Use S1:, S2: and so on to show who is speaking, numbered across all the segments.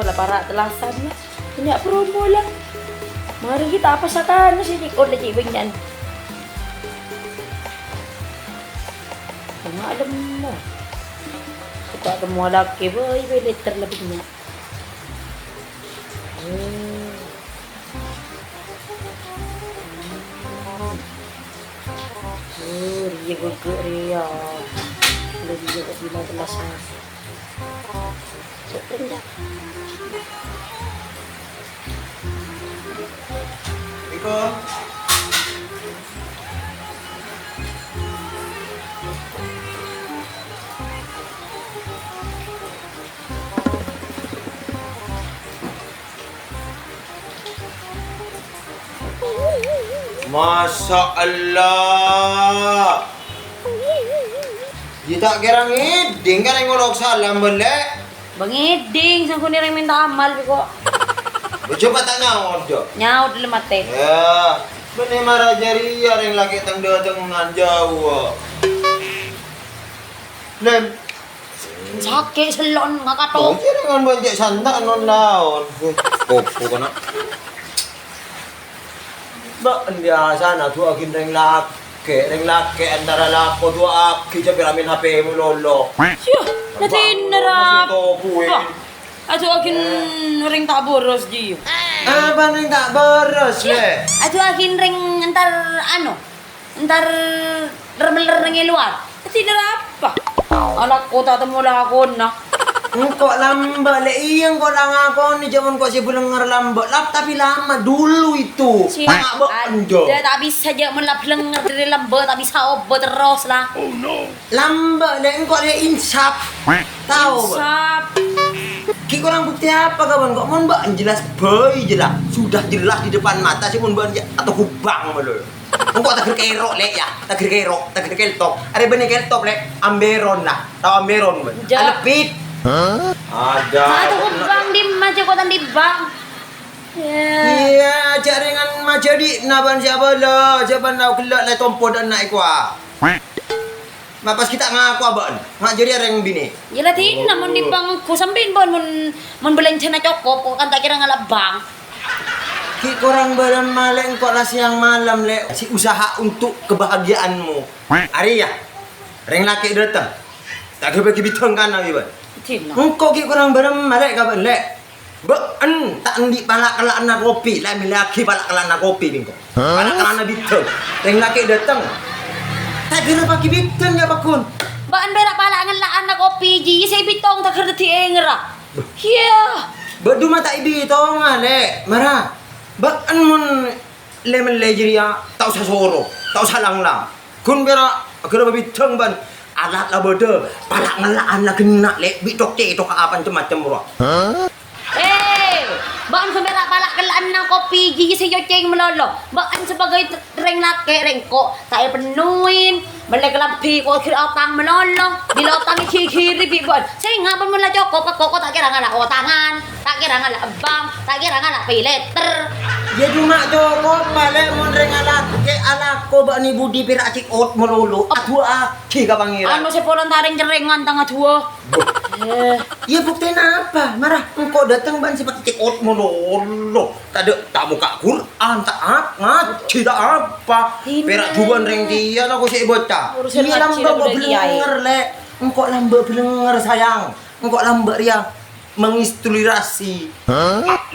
S1: lah para telasan lah. Ini promo lang. Mari kita apa sa kano si Nicole lagi bingyan. Mga alam mo. Kita ada mga laki boy, may letter labing niya. Riya gugu riya. Riya ko bilang telasan. So, pindah.
S2: Iko. Masya Allah. Di tak kira ngiding kan yang ngolok salam boleh.
S1: Bangiding, saan ko nirang minta amal ko.
S2: Coba tanya ordo.
S1: Nyaw dulu mate.
S2: Ya, bener marah jari yang lagi tang datang jauh. Lem.
S1: Sakit selon nga
S2: Oh,
S1: kato.
S2: jadi ngan banjek santak non laon. Kopo kana. Ba biasa na tu akin reng laki antara lako tu aki sa piramin HP mo lolo.
S1: Siya, natinarap.
S2: Ito kuwi.
S1: Ato akin ring tak boros ji.
S2: Apa nang tak beres le?
S1: Ato akin ring antar ano? Antar remeler ng luar. Natinarap pa. Anak ko tatamula ako na.
S2: Engkau lamba le iyang ko lang ako ni jaman ko si bulang lamba lap tapi lama dulu itu.
S1: Siya,
S2: Ando.
S1: ada tak bisa aja melaplang dari lamba, tak bisa obo terus lah.
S2: Lamba le engkau le insaf. Tahu ba?
S1: Insap.
S2: Ki kurang bukti apa kawan kok mon mbak jelas boy jelas sudah jelas di depan mata sih mon mbak atau kubang malu. Engkau tak kerok le ya, tak kerok, tak keltok. Ada benih keltok le amberon lah. Tahu amberon ba?
S1: Ja.
S2: Alepit. Ada.
S1: Ato ko bang di maja ko tan di bang. Ya.
S2: Iya, jaringan majadi naban siapa lo, jaban lau kelak le tompo dan naik kuah. Mapas kita ngaku abang, mak jadi orang bini.
S1: Yala tin naman di bang ko sampin bon mon belanja na cokop ko kan tak kira ngalap bang.
S2: Ki kurang badan maleng kok lah siang malam le, si usaha untuk kebahagiaanmu. Ari ya, reng laki datang. Tak ada bagi bitong kan nabi ban.
S1: Tin na.
S2: Engkau ki kurang badan malek kapan le? Beun tak endi palak kelak na kopi, lah milaki palak kelak na kopi bingko. Palak kelak na bitong. Reng laki datang. Tak kira bagi bitong ya bakun.
S1: Baan berak pala ngalaan na kopi ji say bitong tak kerti engera. Hiya.
S2: Berdua tak ibi tau ngale, marah. Bakan mun lemon lejeria tau sa soro, tau sa langlang. Kun bera kira bitong ban alat lah berde, palak ngalaan lah kena le bitok te tok apa macam-macam bro.
S1: Baan sa berak pala ngalaan ng kopi ji say yoceng melolo. Baan sebagai reng laki rengko tayo penuhin. Balik lampi ko kira otang melolo. Dilotang kiri bibon. Saya nga mo la joko kok tak kira ngala otangan, tak kira ngala bang, tak kira ngala pay letter.
S2: Ya cuma joko male mun reng alat ke alako ba ni budi pira cik ot melulu. Atu aki ka pangira.
S1: Ano si polan taring jerengan tanga dua.
S2: Ya bukti apa? Marah engkau datang ban si pakai cik ot melulu. Tak muka Quran tak ngaji tak apa. Perak juban reng dia aku si bocah.
S1: Urusan
S2: Ini
S1: ngaji
S2: lamba
S1: dah udah
S2: belenger le. Engkau lamba belenger sayang. Engkau lamba ria menginspirasi.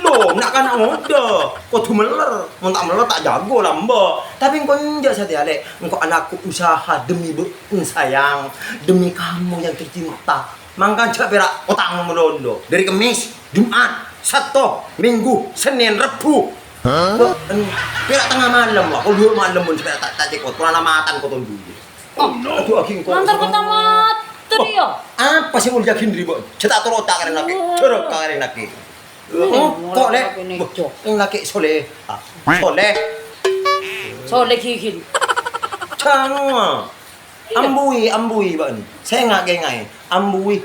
S2: Loh, nak kan muda. Kau tu meler, mau tak meler tak jago lamba. Tapi engkau enggak saja le. Engkau anakku usaha demi sayang, demi kamu yang tercinta. Mangkan cak perak otang melolo dari Kamis, Jumat, Sabtu, Minggu, Senin, Rebu. Perak tengah malam lah. Kalau 2 malam pun perak tak cekot. Kurang lamatan kau tunggu. Aduh aking kau.
S1: Nantar ko tamat teriyo.
S2: Apa sih mau yakin ribu? Cetak terotak karen laki. Cerok karen laki. Kok le? Yang laki soleh. Soleh.
S1: Soleh kikil.
S2: Cangwa. Ambui ban. Saya ngak gengai. Ambui.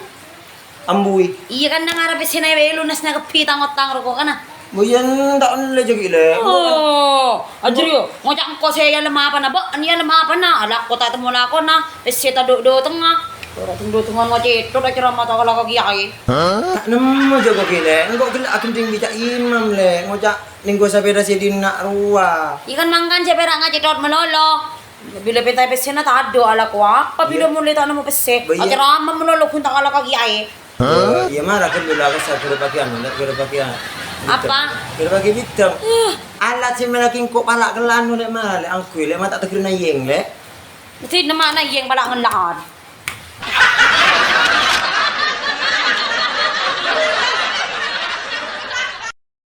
S1: Iya kan nangarap sinay lunas na kapitang otang roko kana.
S2: Buyan tak le jogi le.
S1: Oh, ajrio. Ngocak ko saya lemah apa na ba? Ania lemah apa na? Alak ko tatemula ko na. Esita do tengah. Ora tunggu-tungguan ngocet, ora kira mata kalau kaki kiai.
S2: Tak nemu jago gile. Engkau gila akan tinggi cak imam le. Ngocak ning gua sapeda si dina ruah.
S1: Ikan mangkan siapa orang ngocet dot melolo. Bila peta pesen na tado ala ko apa bila mulai tak nemu pesen.
S2: Iya.
S1: Aja ramah melolo kunta kalau kaki kiai.
S2: Iya marah kan bila aku saya kira pakaian, nak kira pakaian.
S1: Apa?
S2: Kira pakai hitam. Alat si melaking kok palak kelan le mah le angkui le mah tak terkira na yeng le.
S1: Mesti nama na yang balak ngelaan.